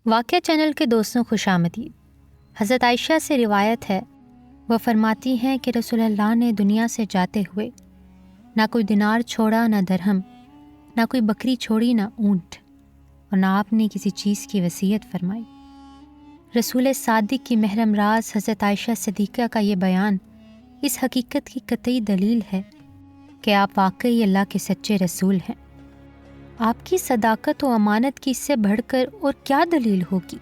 واقعہ چینل کے دوستوں خوش آمدید۔ حضرت عائشہ سے روایت ہے، وہ فرماتی ہیں کہ رسول اللہ نے دنیا سے جاتے ہوئے نہ کوئی دینار چھوڑا، نہ درہم، نہ کوئی بکری چھوڑی، نہ اونٹ، اور نہ آپ نے کسی چیز کی وصیت فرمائی۔ رسول صادق کی محرم راز حضرت عائشہ صدیقہ کا یہ بیان اس حقیقت کی قطعی دلیل ہے کہ آپ واقعی اللہ کے سچے رسول ہیں۔ آپ کی صداقت و امانت کی اس سے بڑھ کر اور کیا دلیل ہوگی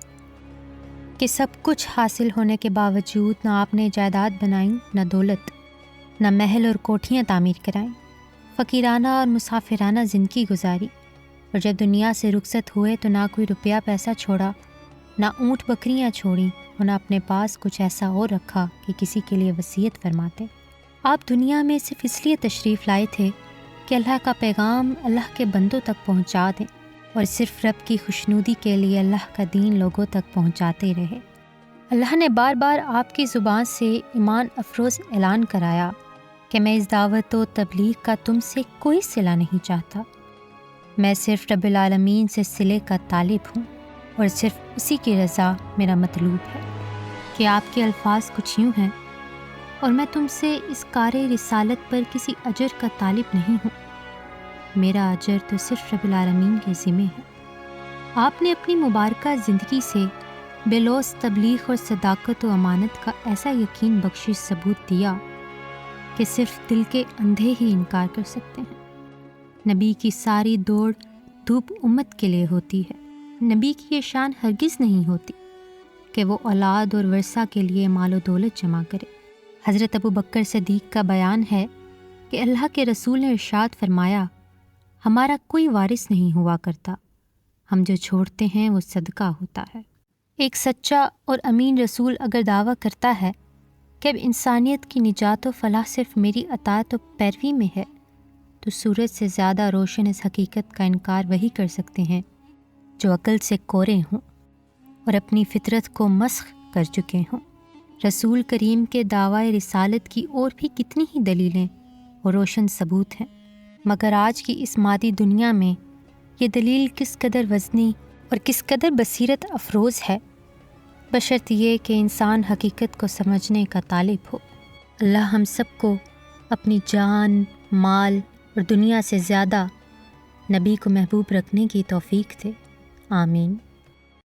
کہ سب کچھ حاصل ہونے کے باوجود نہ آپ نے جائیداد بنائیں، نہ دولت، نہ محل اور کوٹھیاں تعمیر کرائیں، فقیرانہ اور مسافرانہ زندگی گزاری، اور جب دنیا سے رخصت ہوئے تو نہ کوئی روپیہ پیسہ چھوڑا، نہ اونٹ بکریاں چھوڑیں، اور نہ اپنے پاس کچھ ایسا اور رکھا کہ کسی کے لیے وصیت فرماتے۔ آپ دنیا میں صرف اس لیے تشریف لائے تھے کہ اللہ کا پیغام اللہ کے بندوں تک پہنچا دیں، اور صرف رب کی خوشنودی کے لیے اللہ کا دین لوگوں تک پہنچاتے رہے۔ اللہ نے بار بار آپ کی زبان سے ایمان افروز اعلان کرایا کہ میں اس دعوت و تبلیغ کا تم سے کوئی صلہ نہیں چاہتا، میں صرف رب العالمین سے صلے کا طالب ہوں، اور صرف اسی کی رضا میرا مطلوب ہے۔ کہ آپ کے الفاظ کچھ یوں ہیں، اور میں تم سے اس کار رسالت پر کسی اجر کا طالب نہیں ہوں، میرا اجر تو صرف رب العالمین کے ذمہ ہے۔ آپ نے اپنی مبارکہ زندگی سے بے لوث تبلیغ اور صداقت و امانت کا ایسا یقین بخشش ثبوت دیا کہ صرف دل کے اندھے ہی انکار کر سکتے ہیں۔ نبی کی ساری دوڑ دھوپ امت کے لیے ہوتی ہے۔ نبی کی یہ شان ہرگز نہیں ہوتی کہ وہ اولاد اور ورثہ کے لیے مال و دولت جمع کرے۔ حضرت ابو بکر صدیق کا بیان ہے کہ اللہ کے رسول نے ارشاد فرمایا، ہمارا کوئی وارث نہیں ہوا کرتا، ہم جو چھوڑتے ہیں وہ صدقہ ہوتا ہے۔ ایک سچا اور امین رسول اگر دعویٰ کرتا ہے کہ اب انسانیت کی نجات و فلاح صرف میری اطاعت و پیروی میں ہے، تو سورج سے زیادہ روشن اس حقیقت کا انکار وہی کر سکتے ہیں جو عقل سے کورے ہوں اور اپنی فطرت کو مسخ کر چکے ہوں۔ رسول کریم کے دعوی رسالت کی اور بھی کتنی ہی دلیلیں اور روشن ثبوت ہیں، مگر آج کی اس مادی دنیا میں یہ دلیل کس قدر وزنی اور کس قدر بصیرت افروز ہے، بشرط یہ کہ انسان حقیقت کو سمجھنے کا طالب ہو۔ اللہ ہم سب کو اپنی جان، مال اور دنیا سے زیادہ نبی کو محبوب رکھنے کی توفیق دے، آمین۔